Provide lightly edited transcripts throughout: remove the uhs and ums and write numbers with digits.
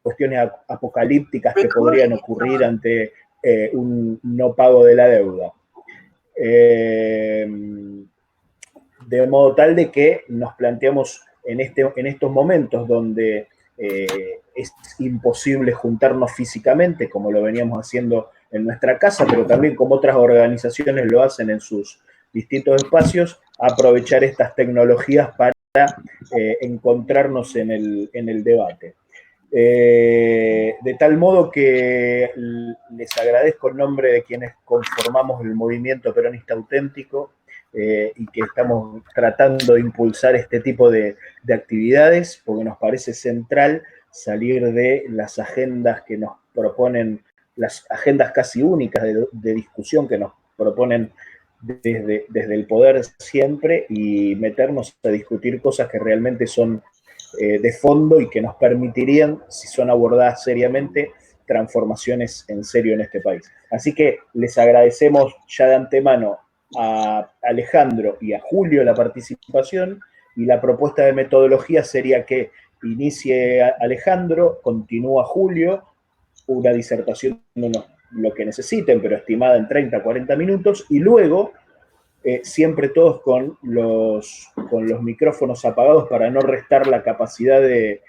cuestiones apocalípticas que podrían ocurrir ante un no pago de la deuda. De modo tal de que nos planteamos en estos momentos donde es imposible juntarnos físicamente, como lo veníamos haciendo en nuestra casa, pero también como otras organizaciones lo hacen en sus distintos espacios, aprovechar estas tecnologías para encontrarnos en el debate. De tal modo que les agradezco en nombre de quienes conformamos el movimiento peronista auténtico y que estamos tratando de impulsar este tipo de actividades, porque nos parece central salir de las agendas que nos proponen, las agendas casi únicas de discusión que nos proponen desde el poder siempre, y meternos a discutir cosas que realmente son de fondo y que nos permitirían, si son abordadas seriamente, transformaciones en serio en este país. Así que les agradecemos ya de antemano a Alejandro y a Julio la participación, y la propuesta de metodología sería que inicie Alejandro, continúa Julio, una disertación, lo que necesiten, pero estimada en 30, 40 minutos, y luego siempre todos con los micrófonos apagados para no restar la capacidad de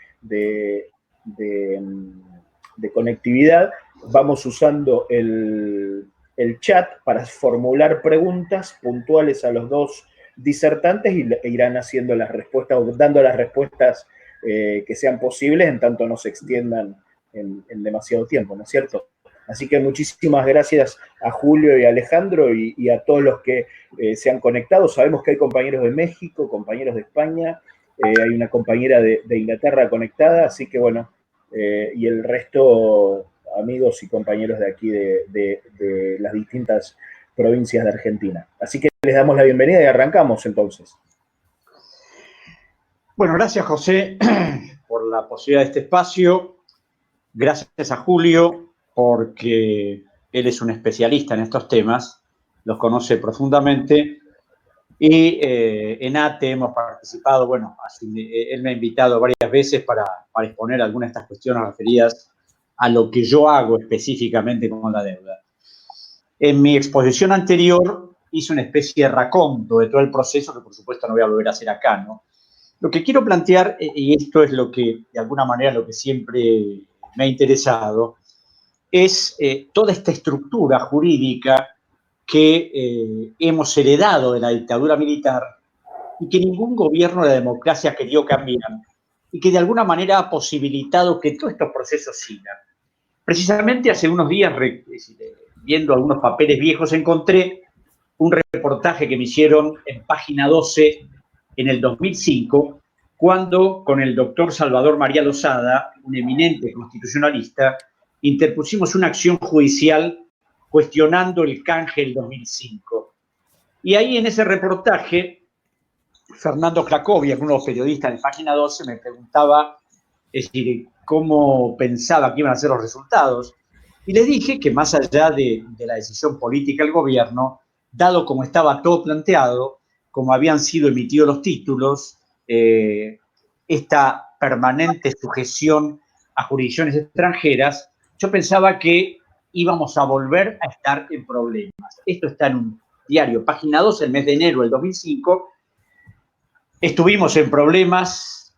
conectividad. Vamos usando el chat para formular preguntas puntuales a los dos disertantes e irán haciendo las respuestas o dando las respuestas que sean posibles, en tanto no se extiendan en demasiado tiempo, ¿no es cierto? Así que muchísimas gracias a Julio y a Alejandro y a todos los que se han conectado. Sabemos que hay compañeros de México, compañeros de España, hay una compañera de Inglaterra conectada, así que bueno, y el resto, amigos y compañeros de aquí de las distintas provincias de Argentina. Así que les damos la bienvenida y arrancamos entonces. Bueno, gracias José por la posibilidad de este espacio. Gracias a Julio porque él es un especialista en estos temas, los conoce profundamente, y en ATE hemos participado, bueno, él me ha invitado varias veces para exponer algunas de estas cuestiones referidas a lo que yo hago específicamente con la deuda. En mi exposición anterior hice una especie de raconto de todo el proceso, que por supuesto no voy a volver a hacer acá, ¿no? Lo que quiero plantear, y esto es lo que, de alguna manera, lo que siempre me ha interesado, es toda esta estructura jurídica que hemos heredado de la dictadura militar y que ningún gobierno de la democracia querido cambiar, y que de alguna manera ha posibilitado que todos estos procesos sigan. Precisamente hace unos días, viendo algunos papeles viejos, encontré un reportaje que me hicieron en Página 12 en el 2005, cuando con el doctor Salvador María Lozada, un eminente constitucionalista, interpusimos una acción judicial cuestionando el canje del 2005. Y ahí en ese reportaje, Fernando Cracovia, uno de los periodistas de Página 12, me preguntaba, es decir, cómo pensaba que iban a ser los resultados. Y le dije que más allá de la decisión política del gobierno, dado como estaba todo planteado, como habían sido emitidos los títulos, esta permanente sujeción a jurisdicciones extranjeras, yo pensaba que íbamos a volver a estar en problemas. Esto está en un diario, Página 2, el mes de enero del 2005. Estuvimos en problemas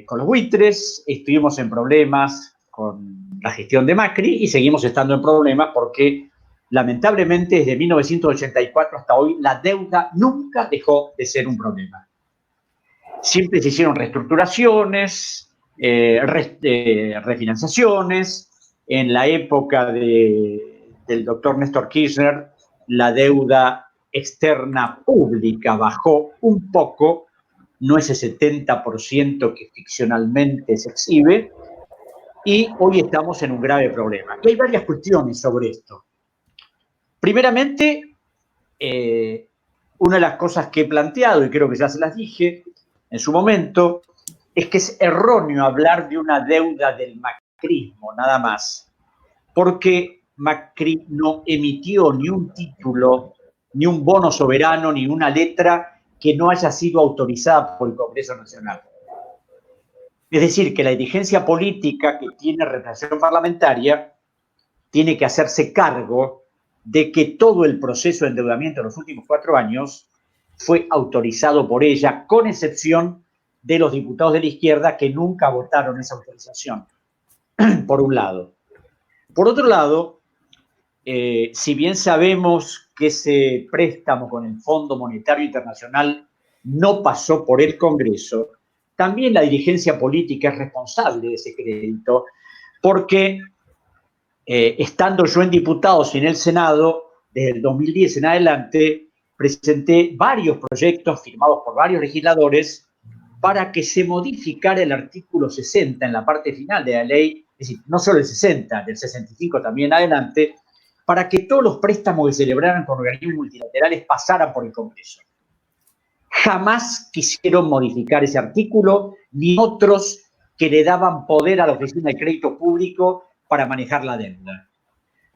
con los buitres, estuvimos en problemas con la gestión de Macri y seguimos estando en problemas porque, lamentablemente, desde 1984 hasta hoy, la deuda nunca dejó de ser un problema. Siempre se hicieron reestructuraciones, refinanciaciones. En la época del doctor Néstor Kirchner, la deuda externa pública bajó un poco, no ese 70% que ficcionalmente se exhibe, y hoy estamos en un grave problema. Y hay varias cuestiones sobre esto. Primeramente, una de las cosas que he planteado, y creo que ya se las dije en su momento, es que es erróneo hablar de una deuda del macrismo, nada más, porque Macri no emitió ni un título, ni un bono soberano, ni una letra que no haya sido autorizada por el Congreso Nacional. Es decir, que la dirigencia política que tiene representación parlamentaria tiene que hacerse cargo de que todo el proceso de endeudamiento de los últimos 4 años fue autorizado por ella, con excepción de los diputados de la izquierda que nunca votaron esa autorización, por un lado. Por otro lado, si bien sabemos que ese préstamo con el Fondo Monetario Internacional no pasó por el Congreso, también la dirigencia política es responsable de ese crédito, porque estando yo en diputados y en el Senado, desde el 2010 en adelante, presenté varios proyectos firmados por varios legisladores para que se modificara el artículo 60 en la parte final de la ley, es decir, no solo el 60, del 65 también en adelante, para que todos los préstamos que se celebraran con organismos multilaterales pasaran por el Congreso. Jamás quisieron modificar ese artículo, ni otros que le daban poder a la Oficina de Crédito Público para manejar la deuda.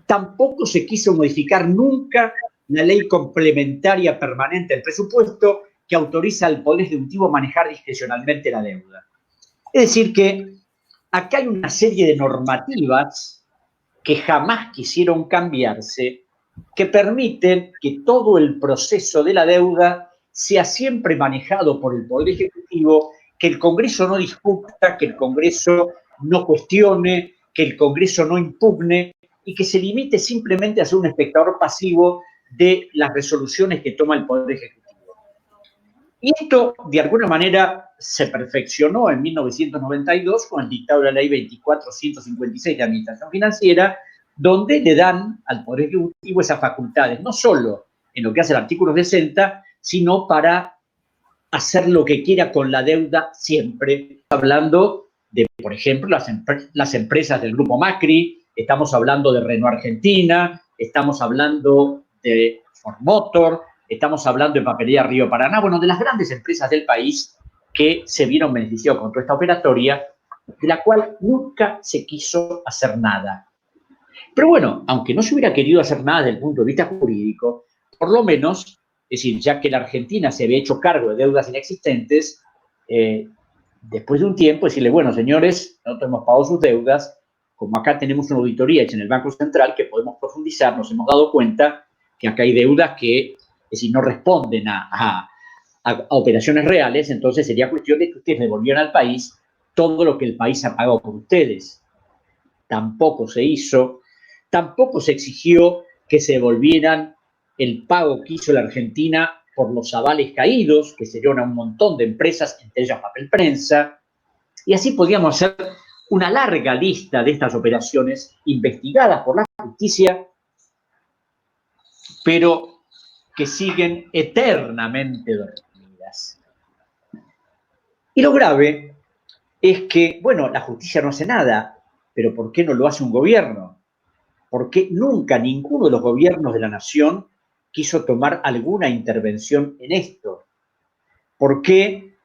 Tampoco se quiso modificar nunca la ley complementaria permanente del presupuesto que autoriza al Poder Ejecutivo a manejar discrecionalmente la deuda. Es decir que acá hay una serie de normativas que jamás quisieron cambiarse, que permiten que todo el proceso de la deuda sea siempre manejado por el Poder Ejecutivo, que el Congreso no discuta, que el Congreso no cuestione, que el Congreso no impugne y que se limite simplemente a ser un espectador pasivo de las resoluciones que toma el Poder Ejecutivo. Y esto, de alguna manera, se perfeccionó en 1992 con el dictado de la Ley 24.156 de Administración Financiera, donde le dan al Poder Ejecutivo esas facultades, no solo en lo que hace el artículo 60, sino para hacer lo que quiera con la deuda siempre, hablando de, por ejemplo, las empresas del Grupo Macri, estamos hablando de Renault Argentina, estamos hablando de Ford Motor, estamos hablando de Papelería Río Paraná, bueno, de las grandes empresas del país que se vieron beneficiados con toda esta operatoria, de la cual nunca se quiso hacer nada. Pero bueno, aunque no se hubiera querido hacer nada desde el punto de vista jurídico, por lo menos, es decir, ya que la Argentina se había hecho cargo de deudas inexistentes, después de un tiempo decirle, bueno, señores, nosotros hemos pagado sus deudas, como acá tenemos una auditoría hecha en el Banco Central que podemos profundizar, nos hemos dado cuenta que acá hay deudas que, es decir, no responden a operaciones reales, entonces sería cuestión de que ustedes devolvieran al país todo lo que el país ha pagado por ustedes. Tampoco se hizo, tampoco se exigió que se devolvieran el pago que hizo la Argentina por los avales caídos, que se dieron a un montón de empresas, entre ellas Papel Prensa, y así podíamos hacer una larga lista de estas operaciones investigadas por la justicia, pero que siguen eternamente dormidas. Y lo grave es que, bueno, la justicia no hace nada, pero ¿por qué no lo hace un gobierno? ¿Por qué nunca ninguno de los gobiernos de la nación quiso tomar alguna intervención en esto? ¿Por qué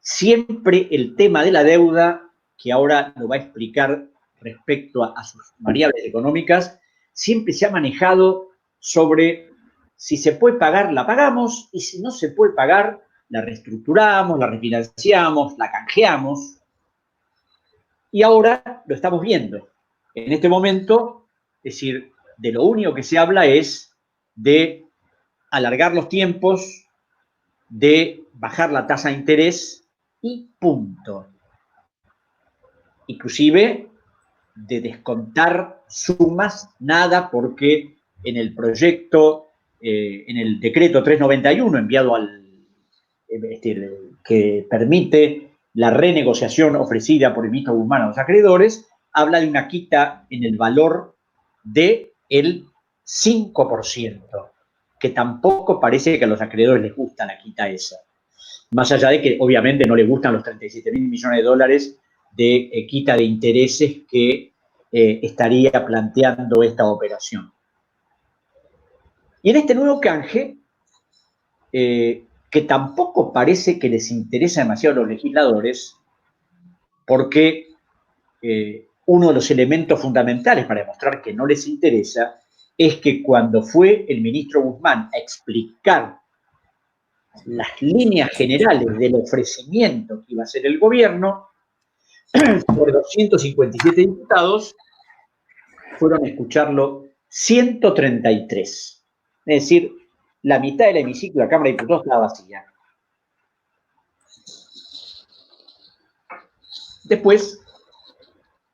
siempre el tema de la deuda, que ahora lo va a explicar respecto a sus variables económicas, siempre se ha manejado sobre si se puede pagar, la pagamos, y si no se puede pagar, la reestructuramos, la refinanciamos, la canjeamos? Y ahora lo estamos viendo. En este momento, es decir, de lo único que se habla es de alargar los tiempos, de bajar la tasa de interés y punto. Inclusive de descontar sumas, nada, porque en el proyecto, en el decreto 391 enviado que permite la renegociación ofrecida por el ministro Guzmán a los acreedores, habla de una quita en el valor del 5%, que tampoco parece que a los acreedores les gusta la quita esa. Más allá de que obviamente no les gustan los 37.000 millones de dólares de quita de intereses que estaría planteando esta operación. Y en este nuevo canje, que tampoco parece que les interesa demasiado a los legisladores, porque uno de los elementos fundamentales para demostrar que no les interesa es que cuando fue el ministro Guzmán a explicar las líneas generales del ofrecimiento que iba a hacer el gobierno, Por 257 diputados, fueron a escucharlo 133. Es decir, la mitad del hemiciclo de la Cámara de Diputados estaba vacía. Después,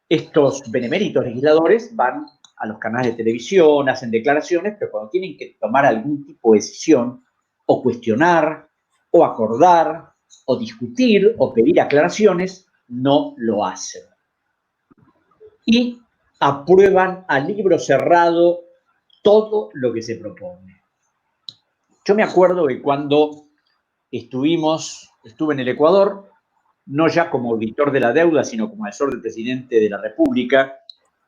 estos beneméritos legisladores van a los canales de televisión, hacen declaraciones, pero cuando tienen que tomar algún tipo de decisión, o cuestionar, o acordar, o discutir, o pedir aclaraciones, no lo hacen. Y aprueban a libro cerrado todo lo que se propone. Yo me acuerdo que cuando estuve en el Ecuador, no ya como auditor de la deuda, sino como asesor del presidente de la República,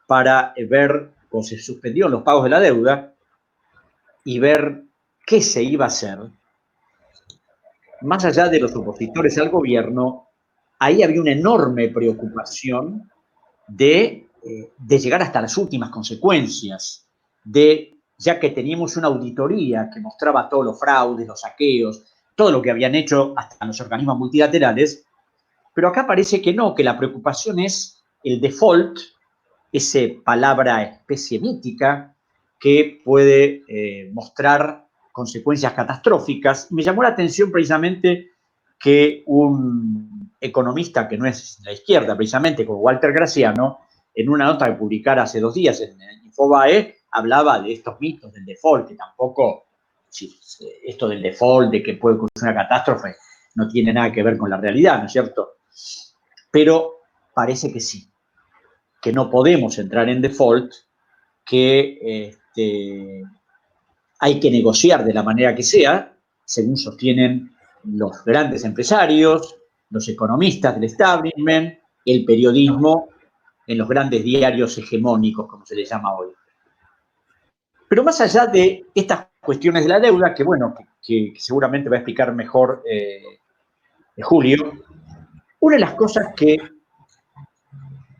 para ver cómo se suspendieron los pagos de la deuda y ver qué se iba a hacer. Más allá de los opositores al gobierno, ahí había una enorme preocupación de llegar hasta las últimas consecuencias, ya que teníamos una auditoría que mostraba todos los fraudes, los saqueos, todo lo que habían hecho hasta los organismos multilaterales, pero acá parece que no, que la preocupación es el default, esa palabra especie mítica que puede mostrar consecuencias catastróficas. Me llamó la atención precisamente que un economista que no es de la izquierda, precisamente como Walter Graciano, en una nota que publicara hace 2 días en Infobae, hablaba de estos mitos del default, que tampoco, esto del default, de que puede ocurrir una catástrofe, no tiene nada que ver con la realidad, ¿no es cierto? Pero parece que sí, que no podemos entrar en default, que hay que negociar de la manera que sea, según sostienen los grandes empresarios, los economistas del establishment, el periodismo en los grandes diarios hegemónicos, como se les llama hoy. Pero más allá de estas cuestiones de la deuda, que bueno, que seguramente va a explicar mejor Julio, una de las cosas que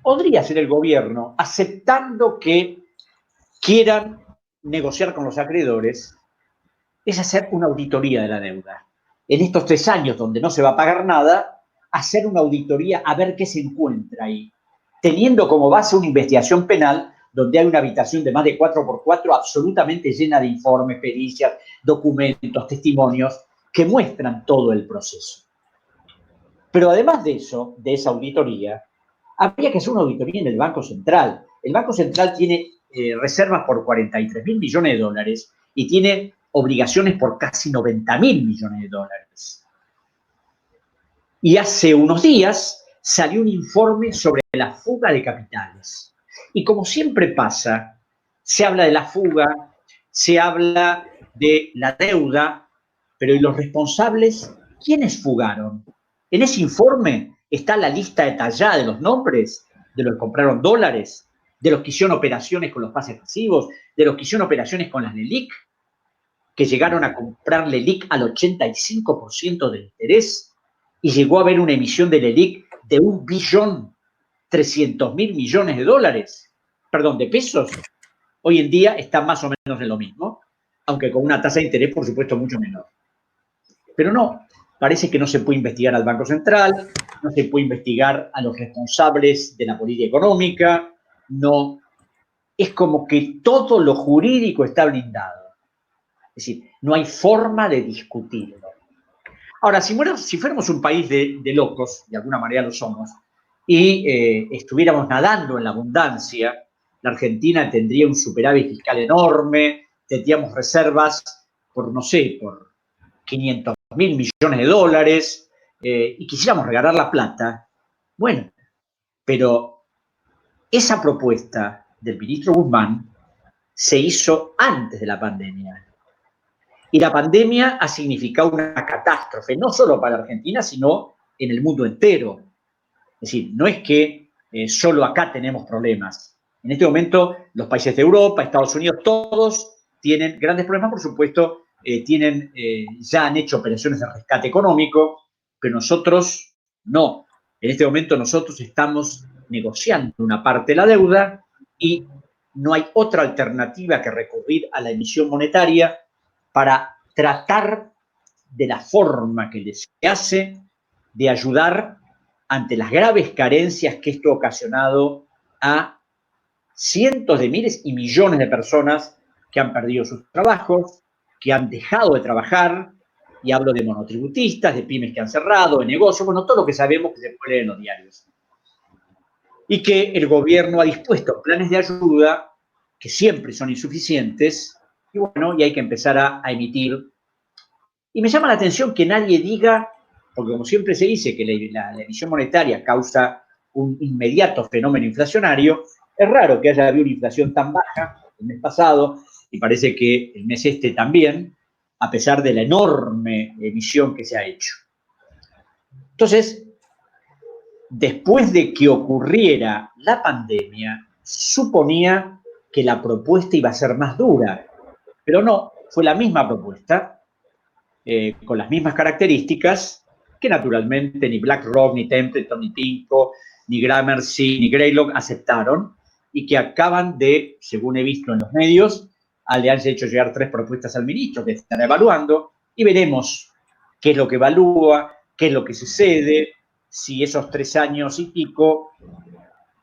podría hacer el gobierno, aceptando que quieran negociar con los acreedores, es hacer una auditoría de la deuda. En estos 3 años donde no se va a pagar nada, hacer una auditoría a ver qué se encuentra ahí, teniendo como base una investigación penal donde hay una habitación de más de 4x4 absolutamente llena de informes, pericias, documentos, testimonios que muestran todo el proceso. Pero además de eso, de esa auditoría, habría que hacer una auditoría en el Banco Central. El Banco Central tiene reservas por 43.000 millones de dólares y tiene obligaciones por casi 90.000 millones de dólares. Y hace unos días salió un informe sobre la fuga de capitales. Y como siempre pasa, se habla de la fuga, se habla de la deuda, pero ¿y los responsables? ¿Quiénes fugaron? En ese informe está la lista detallada de los nombres de los que compraron dólares, de los que hicieron operaciones con los pases pasivos, de los que hicieron operaciones con las LELIQ, que llegaron a comprar LELIQ al 85% de interés y llegó a haber una emisión de LELIQ de 1.300.000 millones de dólares, perdón, de pesos. Hoy en día está más o menos en lo mismo, aunque con una tasa de interés, por supuesto, mucho menor. Pero no, parece que no se puede investigar al Banco Central, no se puede investigar a los responsables de la política económica, no. Es como que todo lo jurídico está blindado. Es decir, no hay forma de discutirlo. Ahora, si fuéramos un país de locos, de alguna manera lo somos, y estuviéramos nadando en la abundancia, la Argentina tendría un superávit fiscal enorme, tendríamos reservas por, no sé, por 500.000 millones de dólares, y quisiéramos regalar la plata. Bueno, pero esa propuesta del ministro Guzmán se hizo antes de la pandemia. Y la pandemia ha significado una catástrofe, no solo para Argentina, sino en el mundo entero. Es decir, no es que solo acá tenemos problemas. En este momento, los países de Europa, Estados Unidos, todos tienen grandes problemas, por supuesto, ya han hecho operaciones de rescate económico, pero nosotros no. En este momento nosotros estamos negociando una parte de la deuda y no hay otra alternativa que recurrir a la emisión monetaria para tratar de la forma que se hace de ayudar ante las graves carencias que esto ha ocasionado a cientos de miles y millones de personas que han perdido sus trabajos, que han dejado de trabajar, y hablo de monotributistas, de pymes que han cerrado, de negocios, bueno, todo lo que sabemos que se puede leer en los diarios. Y que el gobierno ha dispuesto planes de ayuda que siempre son insuficientes, y bueno, y hay que empezar a emitir. Y me llama la atención que nadie diga, porque como siempre se dice que la emisión monetaria causa un inmediato fenómeno inflacionario, es raro que haya habido una inflación tan baja el mes pasado, y parece que el mes este también, a pesar de la enorme emisión que se ha hecho. Entonces, después de que ocurriera la pandemia, suponía que la propuesta iba a ser más dura, pero no, fue la misma propuesta, con las mismas características, que naturalmente ni BlackRock, ni Templeton, ni PIMCO, ni Gramercy, ni Greylock aceptaron, y que acaban de, según he visto en los medios, le han hecho llegar 3 propuestas al ministro que están evaluando, y veremos qué es lo que evalúa, qué es lo que sucede, si esos 3 años y pico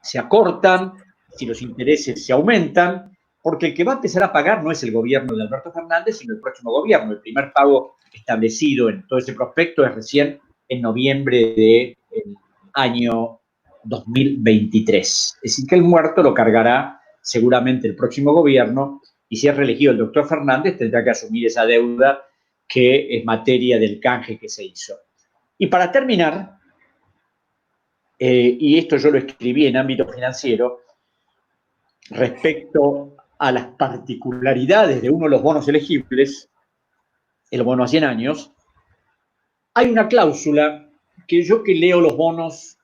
se acortan, si los intereses se aumentan, porque el que va a empezar a pagar no es el gobierno de Alberto Fernández, sino el próximo gobierno. El primer pago establecido en todo ese prospecto es recién en noviembre del año 2023. Es decir, que el muerto lo cargará seguramente el próximo gobierno, y si es reelegido el doctor Fernández, tendrá que asumir esa deuda que es materia del canje que se hizo. Y para terminar, y esto yo lo escribí en ámbito financiero, respecto a las particularidades de uno de los bonos elegibles, el bono a 100 años, hay una cláusula que yo, que leo los bonos,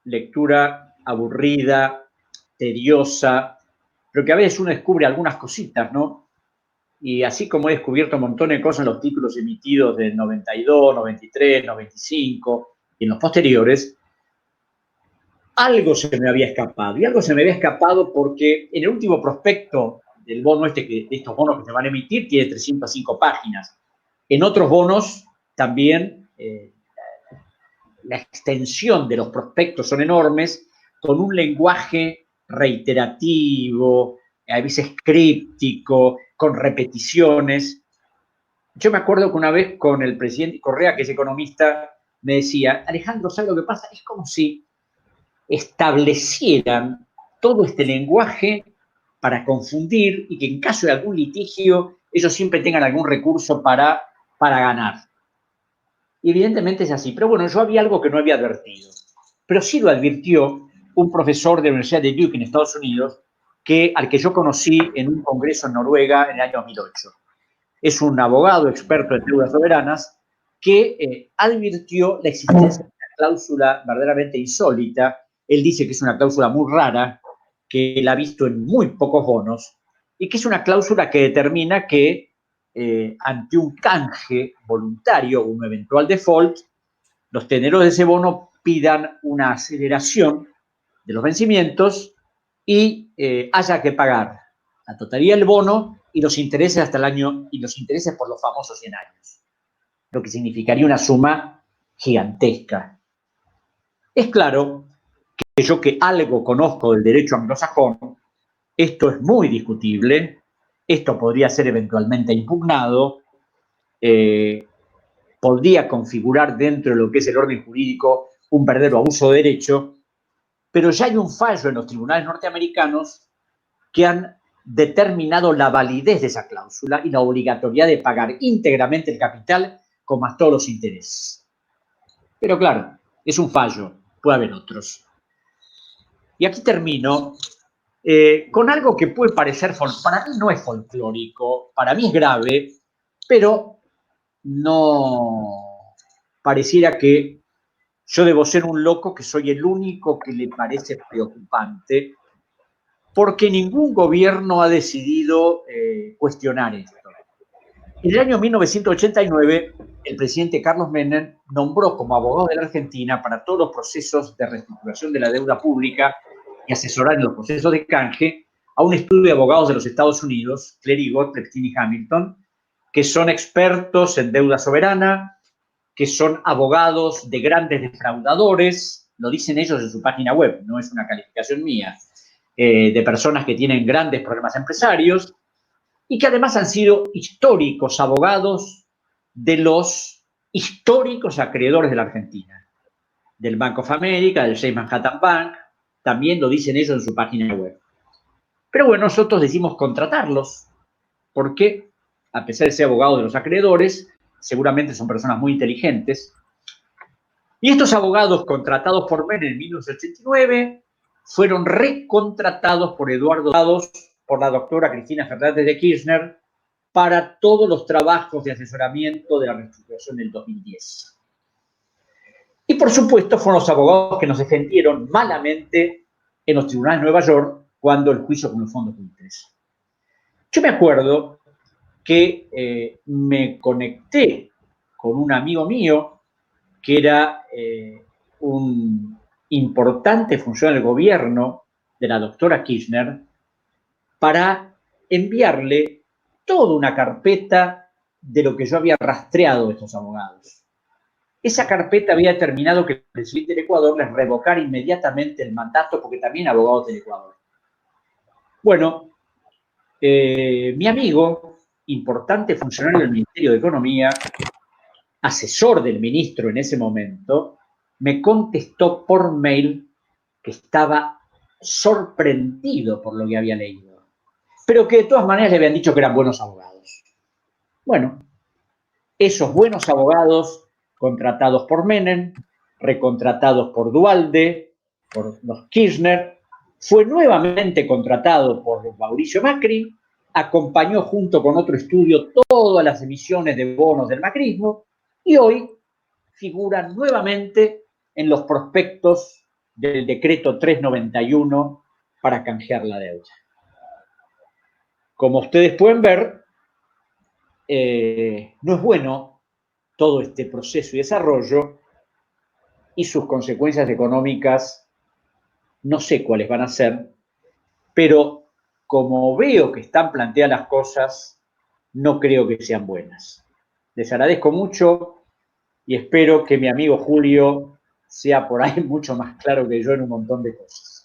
lectura aburrida, tediosa, pero que a veces uno descubre algunas cositas, ¿no? Y así como he descubierto un montón de cosas en los títulos emitidos del 92, 93, 95 y en los posteriores, algo se me había escapado. Y algo se me había escapado porque en el último prospecto del bono de estos bonos que se van a emitir, tiene 305 páginas. En otros bonos también la extensión de los prospectos son enormes, con un lenguaje reiterativo, a veces críptico, con repeticiones. Yo me acuerdo que una vez con el presidente Correa, que es economista, me decía: Alejandro, ¿sabes lo que pasa? Es como si establecieran todo este lenguaje para confundir, y que en caso de algún litigio ellos siempre tengan algún recurso para ganar. Y evidentemente es así, pero bueno, yo había algo que no había advertido, pero sí lo advirtió un profesor de la Universidad de Duke en Estados Unidos, al que yo conocí en un congreso en Noruega en el año 2008. Es un abogado experto en deudas soberanas que advirtió la existencia de una cláusula verdaderamente insólita. Él dice que es una cláusula muy rara, que él ha visto en muy pocos bonos, y que es una cláusula que determina que ante un canje voluntario o un eventual default, los tenedores de ese bono pidan una aceleración de los vencimientos y haya que pagar la totalidad del bono y los intereses hasta el año, y los intereses por los famosos 100 años, lo que significaría una suma gigantesca. Es claro que yo, que algo conozco del derecho anglosajón, esto es muy discutible, esto podría ser eventualmente impugnado, podría configurar dentro de lo que es el orden jurídico un verdadero abuso de derecho, pero ya hay un fallo en los tribunales norteamericanos que han determinado la validez de esa cláusula y la obligatoriedad de pagar íntegramente el capital con más todos los intereses. Pero claro, es un fallo, puede haber otros. Y aquí termino con algo que puede parecer, para mí no es folclórico, para mí es grave, pero no pareciera que yo debo ser un loco, que soy el único que le parece preocupante, porque ningún gobierno ha decidido cuestionar esto. En el año 1989, el presidente Carlos Menem nombró como abogado de la Argentina para todos los procesos de reestructuración de la deuda pública y asesorar en los procesos de canje a un estudio de abogados de los Estados Unidos, Clerigot, Pleptin y Hamilton, que son expertos en deuda soberana, que son abogados de grandes defraudadores, lo dicen ellos en su página web, no es una calificación mía, de personas que tienen grandes problemas empresarios y que además han sido históricos abogados de los históricos acreedores de la Argentina, del Bank of America, del Chase Manhattan Bank, también lo dicen ellos en su página web. Pero bueno, nosotros decidimos contratarlos porque, a pesar de ser abogados de los acreedores, seguramente son personas muy inteligentes. Y estos abogados contratados por Menem en 1989 fueron recontratados por Eduardo Dados, por la doctora Cristina Fernández de Kirchner, para todos los trabajos de asesoramiento de la reestructuración del 2010. Y por supuesto fueron los abogados que nos defendieron malamente en los tribunales de Nueva York cuando el juicio con el Fondo Q3. Yo me acuerdo que me conecté con un amigo mío que era un importante funcionario del gobierno de la doctora Kirchner para enviarle toda una carpeta de lo que yo había rastreado de estos abogados. Esa carpeta había determinado que el presidente del Ecuador les revocara inmediatamente el mandato porque también abogados del Ecuador. Bueno, mi amigo, importante funcionario del Ministerio de Economía, asesor del ministro en ese momento, me contestó por mail que estaba sorprendido por lo que había leído, pero que de todas maneras le habían dicho que eran buenos abogados. Bueno, esos buenos abogados contratados por Menem, recontratados por Duhalde, por los Kirchner, fue nuevamente contratado por Mauricio Macri, acompañó junto con otro estudio todas las emisiones de bonos del macrismo y hoy figuran nuevamente en los prospectos del decreto 391 para canjear la deuda. Como ustedes pueden ver, no es bueno todo este proceso y desarrollo y sus consecuencias económicas no sé cuáles van a ser, pero como veo que están planteadas las cosas, no creo que sean buenas. Les agradezco mucho y espero que mi amigo Julio sea por ahí mucho más claro que yo en un montón de cosas.